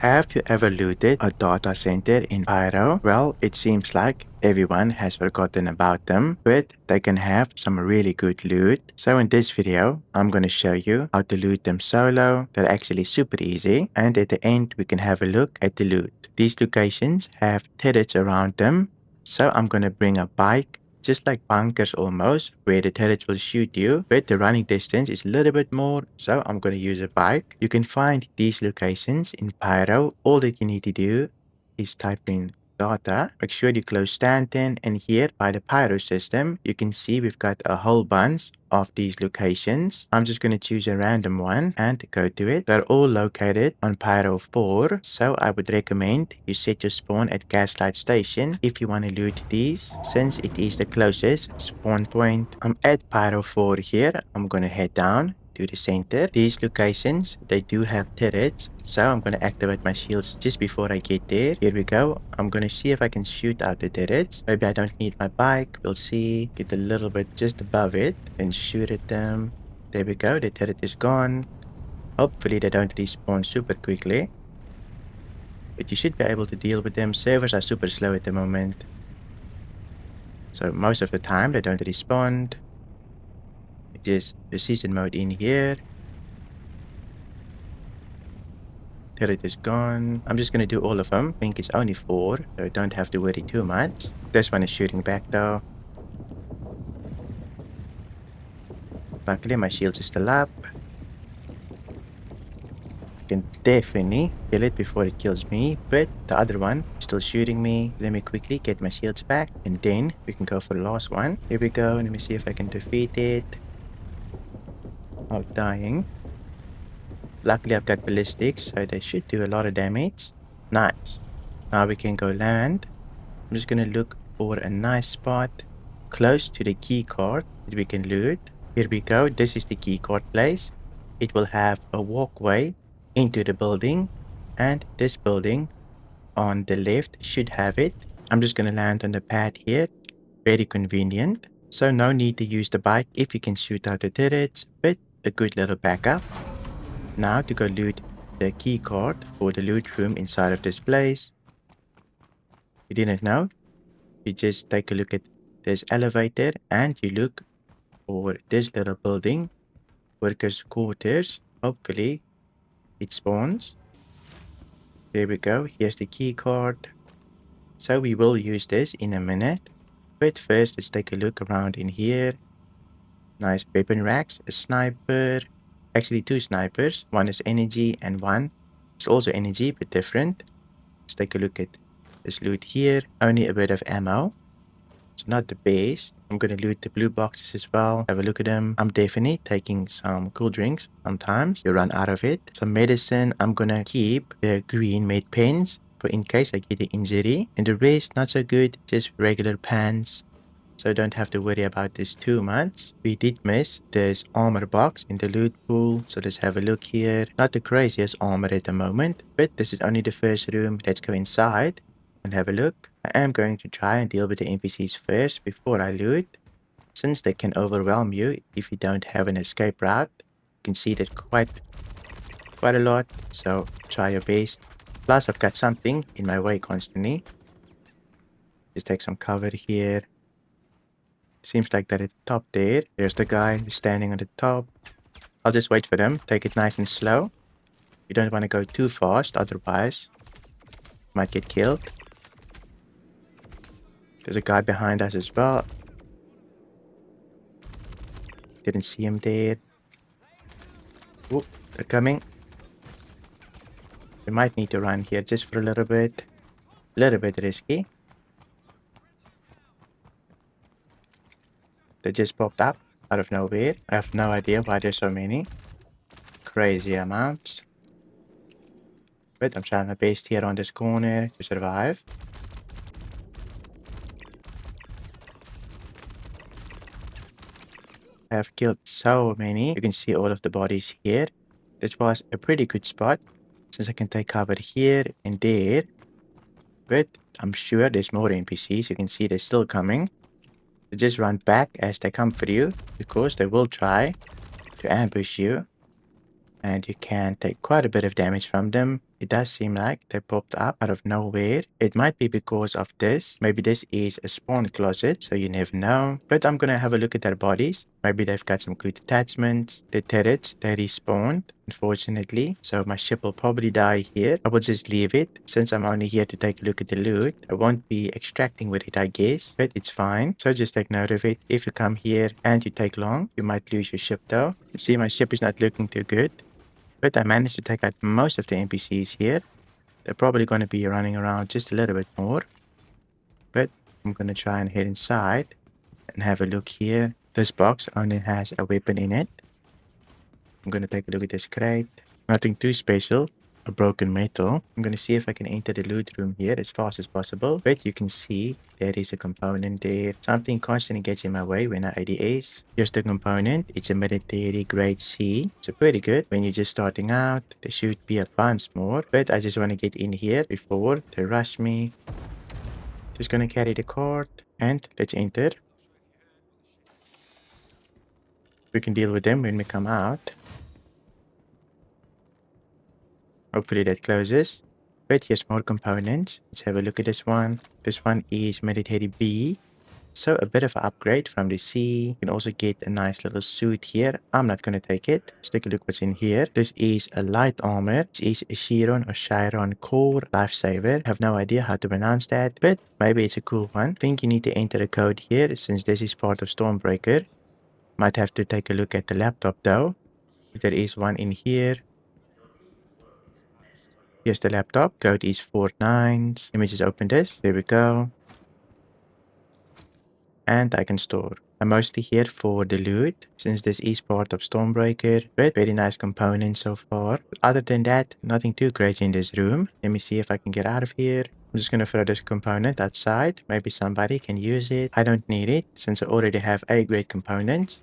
Have you ever looted a data center in Pyro? Well, it seems like everyone has forgotten about them, but they can have some really good loot. So in this video, I'm going to show you how to loot them solo. They're actually super easy. And at the end, we can have a look at the loot. These locations have turrets around them. So I'm going to bring a bike, just like bunkers almost, where the turrets will shoot you, but the running distance is a little bit more, so I'm going to use a bike. You can find these locations in Pyro. All that you need to do is type in data, make sure you close Stanton, and here by the Pyro system, you can see we've got a whole bunch of these locations. I'm just going to choose a random one and go to it. They're all located on Pyro 4, so I would recommend you set your spawn at Gaslight Station if you want to loot these, since it is the closest spawn point. I'm at Pyro 4 here. I'm going to head down to the center. These locations, they do have turrets, so I'm going to activate my shields just before I get there. Here we go. I'm going to see if I can shoot out the turrets. Maybe I don't need my bike. We'll see. Get a little bit just above it and shoot at them. There we go. The turret is gone. Hopefully they don't respawn super quickly, but you should be able to deal with them. Servers are super slow at the moment, so most of the time they don't respawn. Just the season mode in here. Turret is gone. I'm just gonna do all of them. I think it's only 4, so I don't have to worry too much. This one is shooting back though. Luckily my shields is still up. I can definitely kill it before it kills me, but the other one is still shooting me. Let me quickly get my shields back, and then we can go for the last one. Here we go. Let me see if I can defeat it. Oh, dying. Luckily I've got ballistics, so they should do a lot of damage. Nice. Now we can go land. I'm just gonna look for a nice spot close to the key card that we can loot. Here we go. This is the key card place. It will have a walkway into the building, and this building on the left should have it. I'm just gonna land on the pad here. Very convenient. So no need to use the bike if you can shoot out the turrets, but a good little backup. Now to go loot the key card for the loot room inside of this place. You didn't know? You just take a look at this elevator and you look for this little building, workers' quarters. Hopefully it spawns. There we go. Here's the key card. So we will use this in a minute. But first, let's take a look around in here. Nice weapon racks, a sniper. Actually, 2 snipers. One is energy and one is also energy, but different. Let's take a look at this loot here. Only a bit of ammo. It's not the best. I'm gonna loot the blue boxes as well. Have a look at them. I'm definitely taking some cool drinks. Sometimes you run out of it. Some medicine. I'm gonna keep the green med pens for in case I get an injury. And the rest, not so good. Just regular pants. So don't have to worry about this too much. We did miss this armor box in the loot pool. So let's have a look here. Not the craziest armor at the moment, but this is only the first room. Let's go inside and have a look. I am going to try and deal with the NPCs first before I loot, since they can overwhelm you if you don't have an escape route. You can see that quite a lot, so try your best. Plus I've got something in my way constantly. Just take some cover here. Seems like that at the top there. There's the guy standing on the top. I'll just wait for them. Take it nice and slow. You don't want to go too fast, otherwise you might get killed. There's a guy behind us as well. Didn't see him there. Oh, they're coming. We might need to run here just for a little bit. A little bit risky. They just popped up out of nowhere. I have no idea why there's so many. Crazy amounts. But I'm trying my best here on this corner to survive. I have killed so many. You can see all of the bodies here. This was a pretty good spot, since I can take cover here and there. But I'm sure there's more NPCs. You can see they're still coming. So just run back as they come for you, because they will try to ambush you. And you can take quite a bit of damage from them. it does seem like they popped up out of nowhere. It might be because of this. Maybe this is a spawn closet, so you never know. But I'm gonna have a look at their bodies. Maybe they've got some good attachments. The turrets, they respawned, unfortunately. So my ship will probably die here. I will just leave it. Since I'm only here to take a look at the loot, I won't be extracting with it, I guess. But it's fine. So just take note of it. If you come here and you take long, you might lose your ship though. You see, my ship is not looking too good. But I managed to take out most of the NPCs here. They're probably going to be running around just a little bit more. But I'm going to try and head inside and have a look here. This box only has a weapon in it. I'm going to take a look at this crate. Nothing too special. A broken metal. I'm going to see if I can enter the loot room here as fast as possible. But you can see there is a component there. Something constantly gets in my way when I ADS. Here's the component. It's a military grade C. So pretty good. When you're just starting out, there should be a bunch more. But I just want to get in here before they rush me. Just going to carry the card. And let's enter. We can deal with them when we come out. Hopefully that closes. But here's more components. Let's have a look at this one. This one is military B. So a bit of an upgrade from the C. You can also get a nice little suit here. I'm not going to take it. Let's take a look what's in here. This is a light armor. This is a Chiron core lifesaver. I have no idea how to pronounce that, but maybe it's a cool one. I think you need to enter a code here since this is part of Stormbreaker. Might have to take a look at the laptop though. There is one in here. Here's the laptop. Code is 49s. Let me just open this. There we go. And I can store. I'm mostly here for the loot, since this is part of Stormbreaker, but very nice components so far. Other than that, nothing too crazy in this room. Let me see if I can get out of here. I'm just gonna throw this component outside. Maybe somebody can use it. I don't need it, since I already have A-grade components.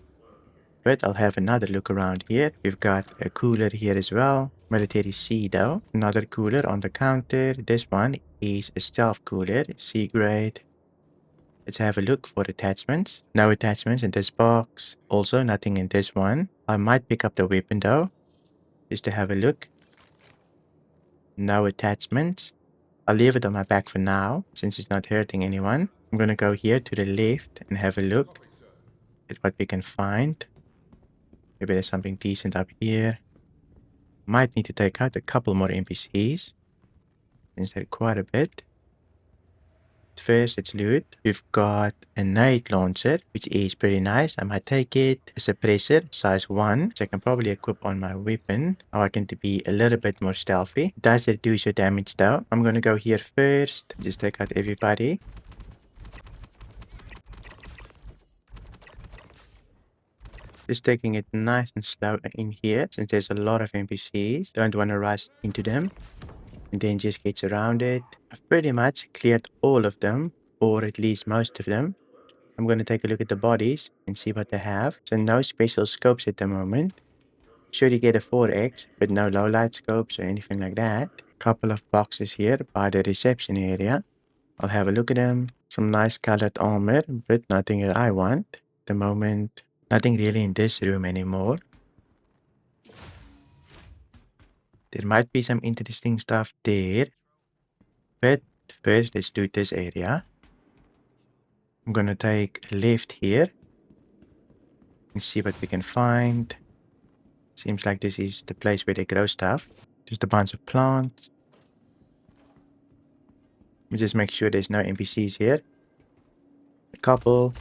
But I'll have another look around here. We've got a cooler here as well. Military C though. Another cooler on the counter. This one is a stealth cooler, C grade. Let's have a look for attachments. No attachments in this box. Also nothing in this one. I might pick up the weapon though, just to have a look. No attachments. I'll leave it on my back for now, since it's not hurting anyone. I'm gonna go here to the left and have a look at what we can find. Maybe there's something decent up here. Might need to take out a couple more NPCs, since they're quite a bit. First, let's loot. We've got a nade launcher, which is pretty nice. I might take it. A suppressor, size 1, which I can probably equip on my weapon. I want it to be a little bit more stealthy. It does reduce your damage though. I'm gonna go here first. Just take out everybody. Just taking it nice and slow in here, since there's a lot of NPCs. Don't want to rush into them. And then just get around it. I've pretty much cleared all of them, or at least most of them. I'm going to take a look at the bodies and see what they have. So no special scopes at the moment. Sure you get a 4x, but no low light scopes or anything like that. Couple of boxes here by the reception area. I'll have a look at them. Some nice colored armor, but nothing that I want. At the moment, nothing really in this room anymore. There might be some interesting stuff there. But first, let's do this area. I'm gonna take a left here and see what we can find. Seems like this is the place where they grow stuff. Just a bunch of plants. Let me just make sure there's no NPCs here. A couple.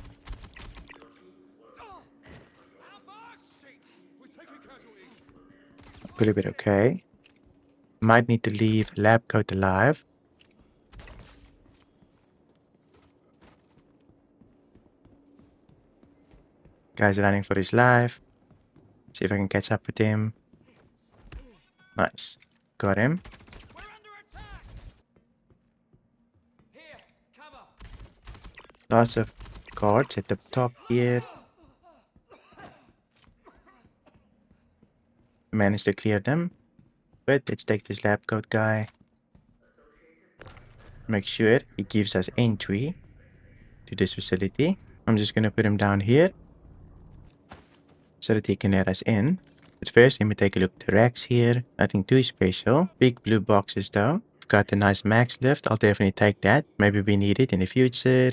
Pretty bit okay. Might need to leave lab coat alive. Guy's running for his life. See if I can catch up with him. Nice. Got him. Lots of guards at the top here. Managed to clear them. But let's take this lab coat guy. Make sure he gives us entry to this facility. I'm just gonna put him down here so that he can let us in. But first, let me take a look at the racks here. Nothing too special. Big blue boxes though. Got a nice max lift. I'll definitely take that. Maybe we need it in the future.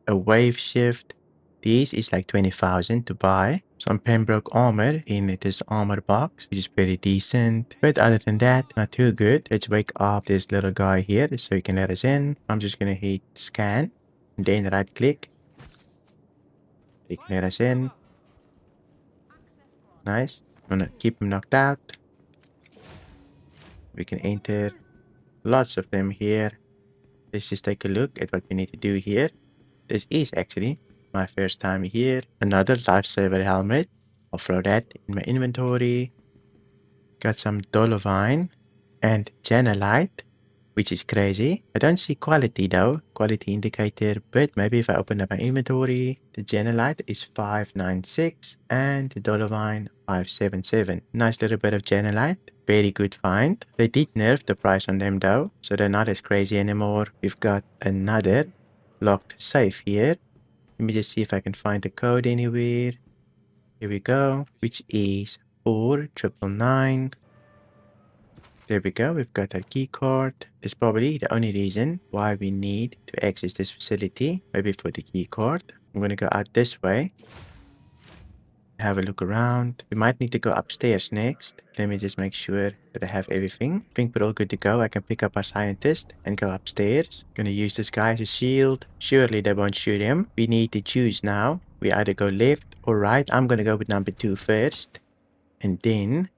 A wave shift. This is like 20,000 to buy. Some Pembroke armor in this armor box, which is pretty decent. But other than that, not too good. Let's wake up this little guy here so he can let us in. I'm just gonna hit scan and then right click. He can let us in. Nice. I'm gonna keep him knocked out. We can enter lots of them here. Let's just take a look at what we need to do here. This is actually my first time here. Another lifesaver helmet. I'll throw that in my inventory. Got some Dolovine and Janelite, which is crazy. I don't see quality though, quality indicator, but maybe if I open up my inventory, the Janelite is 596 and the Dolovine 577. Nice little bit of Janelite. Very good find. They did nerf the price on them though, so they're not as crazy anymore. We've got another locked safe here. Let me just see if I can find the code anywhere. Here we go, which is 4999. There we go, we've got our key card. It's probably the only reason why we need to access this facility. Maybe for the key card. I'm gonna go out this way. Have a look around. We might need to go upstairs next. Let me just make sure that I have everything. I think we're all good to go. I can pick up our scientist and go upstairs. Gonna use this guy as a shield. Surely they won't shoot him. We need to choose now. We either go left or right. I'm gonna go with number 2 first. And then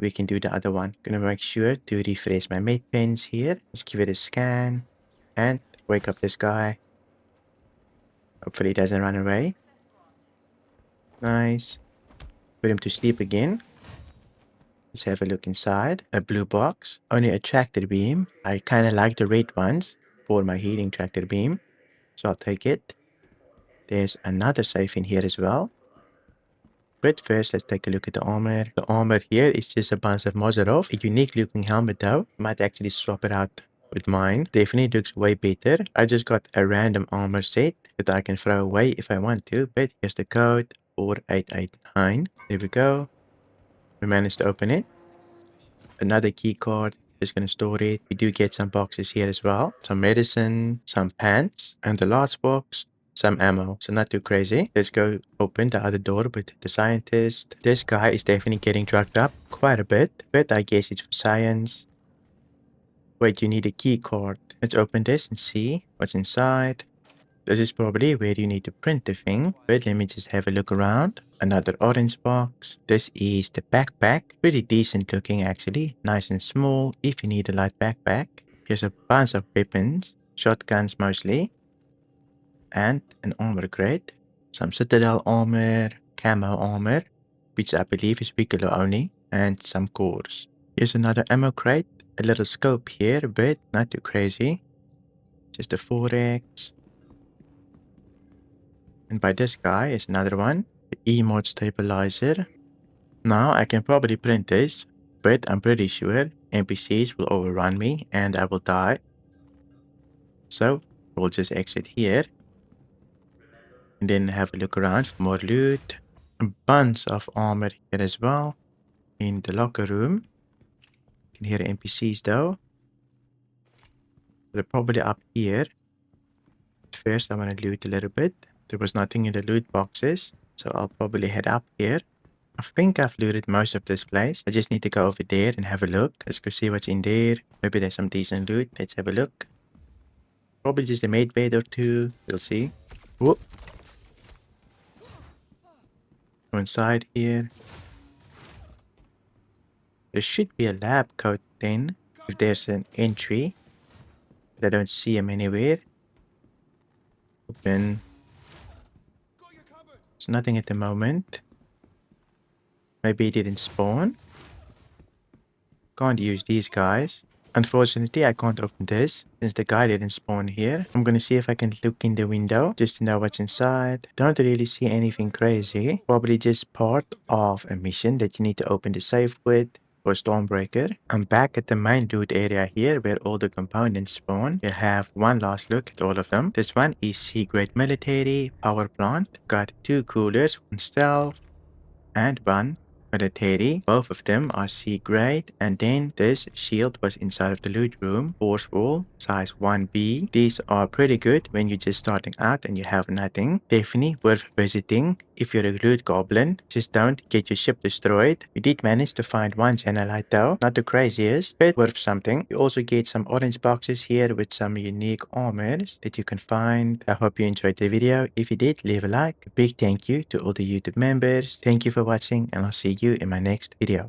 we can do the other one. Gonna make sure to refresh my med pens here. Let's give it a scan. And wake up this guy. Hopefully he doesn't run away. Nice. Put him to sleep again. Let's have a look inside. A blue box. Only a tractor beam. I kind of like the red ones for my healing tractor beam. So I'll take it. There's another safe in here as well. But first, let's take a look at the armor. The armor here is just a bunch of Mozarov. A unique looking helmet though. Might actually swap it out with mine. Definitely looks way better. I just got a random armor set that I can throw away if I want to. But here's the code. 4889. There we go. We managed to open it. Another key card. Just gonna store it. We do get some boxes here as well. Some medicine, some pants, and the last box, some ammo. So not too crazy. Let's go open the other door with the scientist. This guy is definitely getting drugged up quite a bit, but I guess it's for science. Wait, you need a key card. Let's open this and see what's inside. This is probably where you need to print the thing, but let me just have a look around. Another orange box. This is the backpack. Pretty decent looking actually. Nice and small if you need a light backpack. Here's a bunch of weapons. Shotguns mostly. And an armor crate. Some Citadel armor. Camo armor. Which I believe is Piccolo only. And some cores. Here's another ammo crate. A little scope here, but not too crazy. Just a 4x. And by this guy is another one, the E-mod stabilizer. Now I can probably print this, but I'm pretty sure NPCs will overrun me and I will die. So we'll just exit here. And then have a look around for more loot. A bunch of armor here as well. In the locker room. You can hear NPCs though. They're probably up here. First I want to loot a little bit. There was nothing in the loot boxes, so I'll probably head up here. I think I've looted most of this place. I just need to go over there and have a look. Let's go see what's in there. Maybe there's some decent loot. Let's have a look. Probably just a mate bed or two. We'll see. Whoop. Go inside here. There should be a lab coat then, if there's an entry. But I don't see him anywhere. Open. There's nothing at the moment. Maybe it didn't spawn. Can't use these guys. Unfortunately, I can't open this since the guy didn't spawn here. I'm gonna see if I can look in the window just to know what's inside. Don't really see anything crazy. Probably just part of a mission that you need to open the safe with. For Stormbreaker. I'm back at the main loot area here where all the components spawn. You have one last look at all of them. This one is C-grade military power plant. Got 2 coolers, 1 stealth, and 1 with a Teddy. Both of them are C grade, and then this shield was inside of the loot room, force wall, size 1B. These are pretty good when you're just starting out and you have nothing. Definitely worth visiting if you're a loot goblin. Just don't get your ship destroyed. We did manage to find one Xenolite though, not the craziest, but worth something. You also get some orange boxes here with some unique armors that you can find. I hope you enjoyed the video. If you did, leave a like. A big thank you to all the YouTube members. Thank you for watching, and I'll see you in my next video.